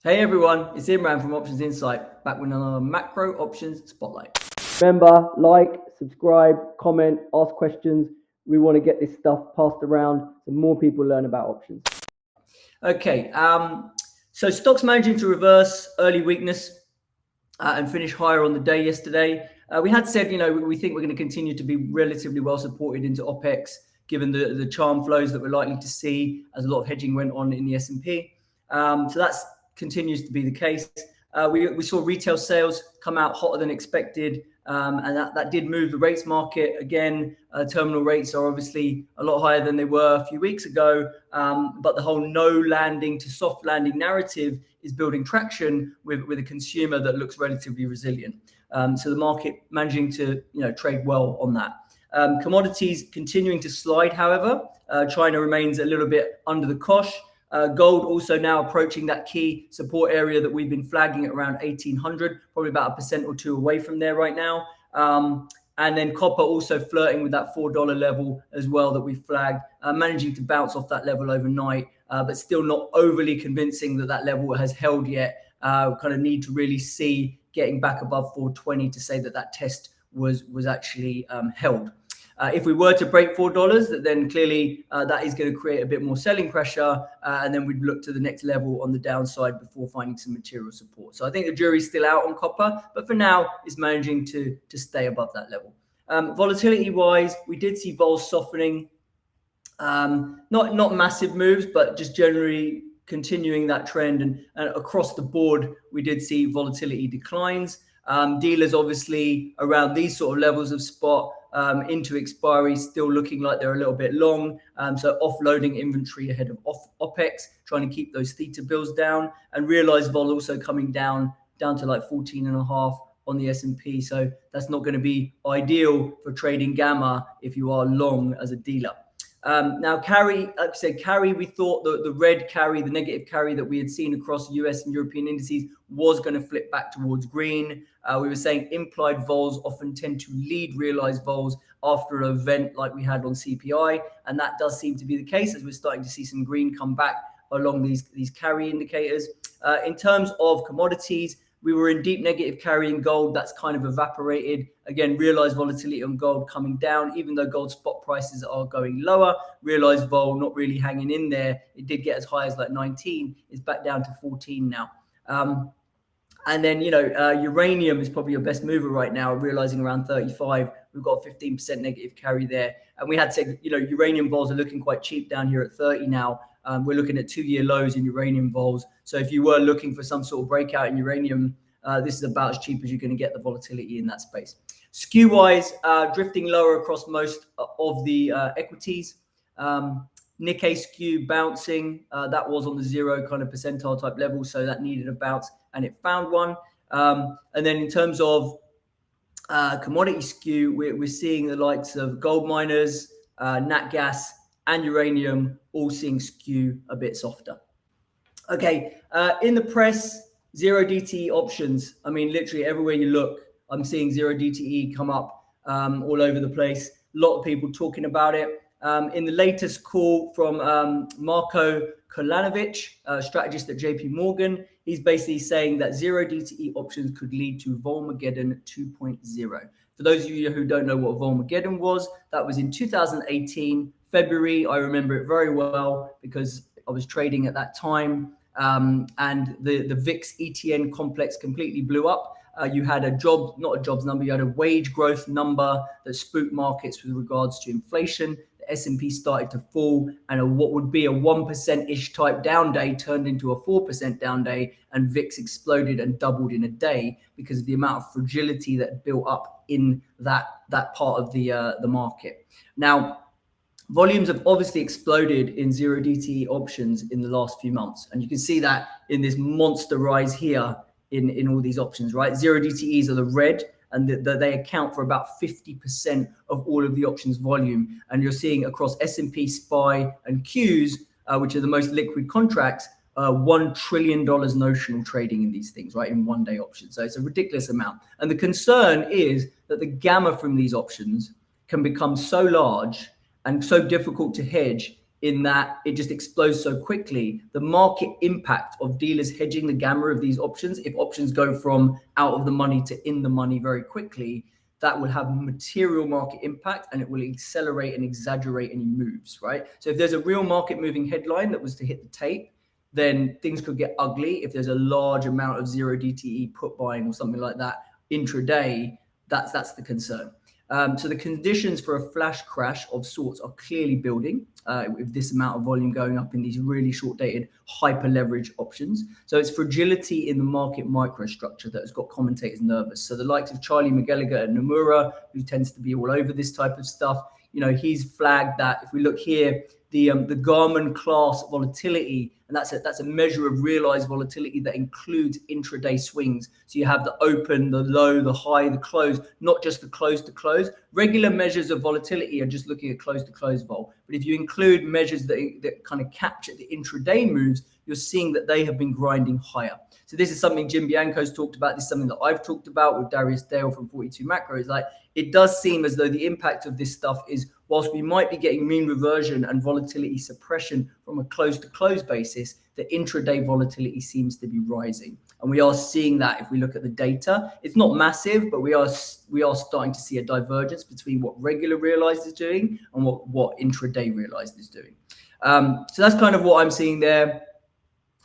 Hey everyone, it's Imran from Options Insight, back with another macro options spotlight. Remember, like, subscribe, comment, ask questions. We want to get this stuff passed around so more people learn about options. Okay, so stocks managing to reverse early weakness and finish higher on the day yesterday. We had said, we think we're going to continue to be relatively well supported into OPEX, given the charm flows that we're likely to see as a lot of hedging went on in the S&P. So that continues to be the case. We saw retail sales come out hotter than expected, and that did move the rates market. Again, terminal rates are obviously a lot higher than they were a few weeks ago, but the whole no landing to soft landing narrative is building traction with a consumer that looks relatively resilient. So the market managing to trade well on that. Commodities continuing to slide, however. China remains a little bit under the cosh. Gold also now approaching that key support area that we've been flagging at around 1800, probably about 1% or 2% away from there right now. And then copper also flirting with that $4 level as well that we flagged, managing to bounce off that level overnight, but still not overly convincing that level has held yet. Kind of need to really see getting back above 420 to say that test was actually held. If we were to break $4, then clearly that is going to create a bit more selling pressure, and then we'd look to the next level on the downside before finding some material support. So I think the jury's still out on copper, but for now it's managing to stay above that level. Volatility-wise, we did see vols softening, not massive moves, but just generally continuing that trend, and across the board we did see volatility declines. Dealers obviously around these sort of levels of spot into expiry still looking like they're a little bit long, so offloading inventory ahead of OPEX, trying to keep those theta bills down, and realized vol also coming down to like 14.5 on the S&P. So that's not going to be ideal for trading gamma if you are long as a dealer. Now carry, like I said, carry, we thought the red carry, the negative carry that we had seen across US and European indices was going to flip back towards green. We were saying implied vols often tend to lead realized vols after an event like we had on CPI, and that does seem to be the case as we're starting to see some green come back along these carry indicators. In terms of commodities, we were in deep negative carry in gold. That's kind of evaporated. Again, realized volatility on gold coming down, even though gold spot prices are going lower. Realized vol not really hanging in there. It did get as high as like 19. It's back down to 14 now. And then, uranium is probably your best mover right now, realizing around 35. We've got 15% negative carry there. And we had said, uranium vols are looking quite cheap down here at 30 now. We're looking at 2-year lows in uranium vols. So if you were looking for some sort of breakout in uranium, this is about as cheap as you're going to get the volatility in that space. Skew-wise, drifting lower across most of the equities. Nikkei skew bouncing. That was on the 0 kind of percentile type level, so that needed a bounce, and it found one. And then in terms of commodity skew, we're seeing the likes of gold miners, nat gas, and uranium all seeing skew a bit softer. Okay, in the press, ZeroDTE options. I mean, literally everywhere you look, I'm seeing ZeroDTE come up all over the place. A lot of people talking about it. In the latest call from Marko Kolanovic, strategist at JP Morgan, he's basically saying that ZeroDTE options could lead to Volmageddon 2.0. For those of you who don't know what Volmageddon was, that was in 2018, February. I remember it very well because I was trading at that time, and the VIX ETN complex completely blew up. You had not a jobs number, you had a wage growth number that spooked markets with regards to inflation. The S&P started to fall, and what would be a 1%-ish type down day turned into a 4% down day, and VIX exploded and doubled in a day because of the amount of fragility that built up in that part of the market. Now, volumes have obviously exploded in ZeroDTE options in the last few months, and you can see that in this monster rise here in all these options, right? ZeroDTEs are the red, and they account for about 50% of all of the options volume. And you're seeing across S&P, SPY, and Qs, which are the most liquid contracts, $1 trillion notional trading in these things, right, in one-day options. So it's a ridiculous amount. And the concern is that the gamma from these options can become so large and so difficult to hedge in that it just explodes so quickly. The market impact of dealers hedging the gamma of these options, if options go from out of the money to in the money very quickly, that will have material market impact and it will accelerate and exaggerate any moves, right? So if there's a real market moving headline that was to hit the tape, then things could get ugly. If there's a large amount of ZeroDTE put buying or something like that intraday, that's the concern. So the conditions for a flash crash of sorts are clearly building with this amount of volume going up in these really short-dated, hyper-leveraged options. So it's fragility in the market microstructure that has got commentators nervous. So the likes of Charlie McGallagher and Nomura, who tends to be all over this type of stuff, he's flagged that if we look here, the Garmin class volatility, and that's a measure of realized volatility that includes intraday swings. So you have the open, the low, the high, the close, not just the close to close. Regular measures of volatility are just looking at close to close vol. But if you include measures that kind of capture the intraday moves, you're seeing that they have been grinding higher. So this is something Jim Bianco's talked about. This is something that I've talked about with Darius Dale from 42 Macro. It's like, it does seem as though the impact of this stuff is, whilst we might be getting mean reversion and volatility suppression from a close to close basis, the intraday volatility seems to be rising. And we are seeing that if we look at the data. It's not massive, but we are starting to see a divergence between what regular realized is doing and what intraday realized is doing. So that's kind of what I'm seeing there.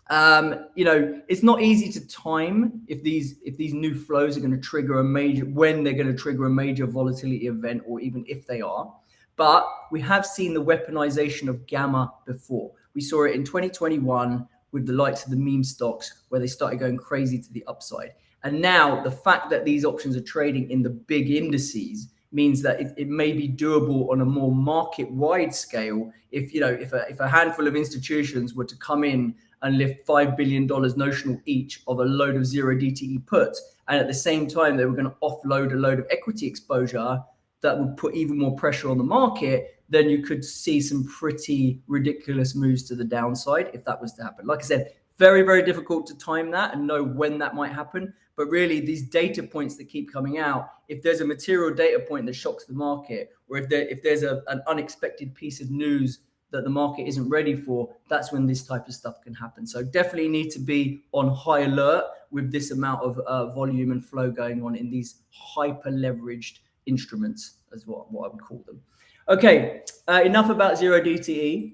It's not easy to time if these new flows are going to trigger when they're going to trigger a major volatility event, or even if they are. But we have seen the weaponization of gamma before. We saw it in 2021 with the likes of the meme stocks, where they started going crazy to the upside. And now the fact that these options are trading in the big indices means that it may be doable on a more market-wide scale. If a handful of institutions were to come in and lift $5 billion notional each of a load of ZeroDTE puts, and at the same time they were going to offload a load of equity exposure that would put even more pressure on the market, then you could see some pretty ridiculous moves to the downside if that was to happen. Like I said, very, very difficult to time that and know when that might happen. But really, these data points that keep coming out, if there's a material data point that shocks the market, or if there's an unexpected piece of news that the market isn't ready for, that's when this type of stuff can happen. So definitely need to be on high alert with this amount of volume and flow going on in these hyper leveraged instruments, as what I would call them. Okay, enough about ZeroDTE.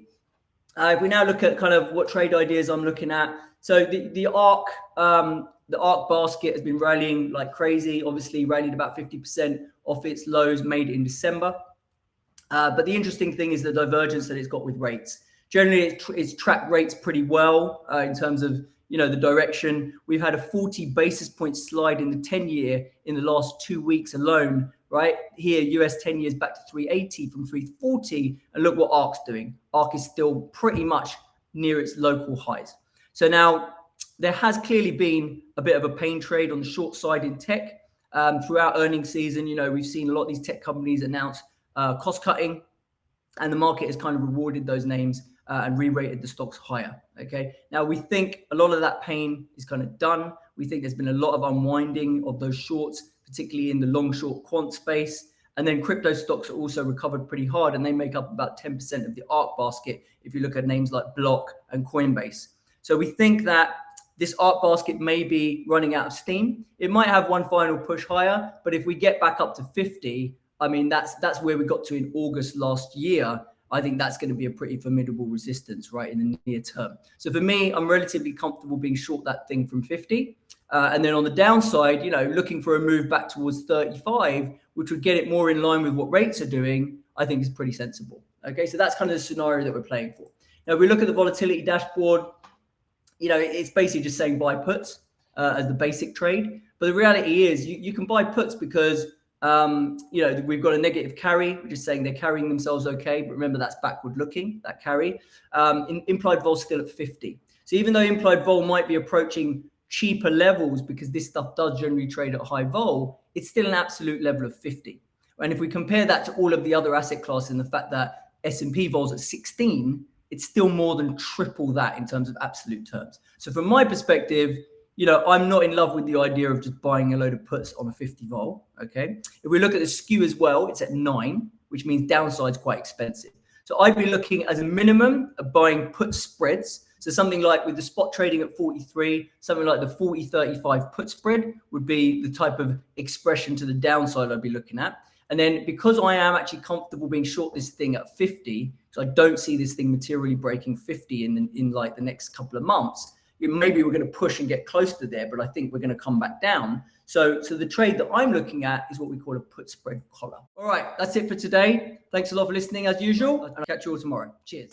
If we now look at kind of what trade ideas I'm looking at, so the ARK basket has been rallying like crazy. Obviously, rallied about 50% off its lows made in December. But the interesting thing is the divergence that it's got with rates. Generally, it's tracked rates pretty well in terms of the direction. We've had a 40 basis point slide in the 10-year in the last 2 weeks alone. Right here, US 10 years back to 380 from 340, and look what ARK's doing. ARK is still pretty much near its local highs. So now there has clearly been a bit of a pain trade on the short side in tech throughout earnings season. We've seen a lot of these tech companies announce cost cutting, and the market has kind of rewarded those names and re-rated the stocks higher. Okay, now we think a lot of that pain is kind of done. We think there's been a lot of unwinding of those shorts, particularly in the long short quant space. And then crypto stocks are also recovered pretty hard, and they make up about 10% of the ARK basket if you look at names like Block and Coinbase. So we think that this ARK basket may be running out of steam. It might have one final push higher, but if we get back up to 50, I mean, that's where we got to in August last year. I think that's going to be a pretty formidable resistance, right, in the near term. So for me, I'm relatively comfortable being short that thing from 50. And then on the downside, looking for a move back towards 35, which would get it more in line with what rates are doing, I think is pretty sensible. Okay, so that's kind of the scenario that we're playing for. Now, if we look at the volatility dashboard, it's basically just saying buy puts as the basic trade. But the reality is you can buy puts because, we've got a negative carry, which is saying they're carrying themselves okay. But remember, that's backward looking, that carry. Implied vol still at 50. So even though implied vol might be approaching cheaper levels, because this stuff does generally trade at high vol, it's still an absolute level of 50. And if we compare that to all of the other asset classes and the fact that S&P vol's at 16, it's still more than triple that in terms of absolute terms. So from my perspective, I'm not in love with the idea of just buying a load of puts on a 50 vol. Okay. If we look at the skew as well, it's at 9, which means downside's quite expensive. So I'd be looking as a minimum of buying put spreads. So something like with the spot trading at 43, something like the 40-35 put spread would be the type of expression to the downside I'd be looking at. And then because I am actually comfortable being short this thing at 50, so I don't see this thing materially breaking 50 in like the next couple of months, maybe we're going to push and get close to there, but I think we're going to come back down. So the trade that I'm looking at is what we call a put spread collar. All right, that's it for today. Thanks a lot for listening as usual. I'll catch you all tomorrow. Cheers.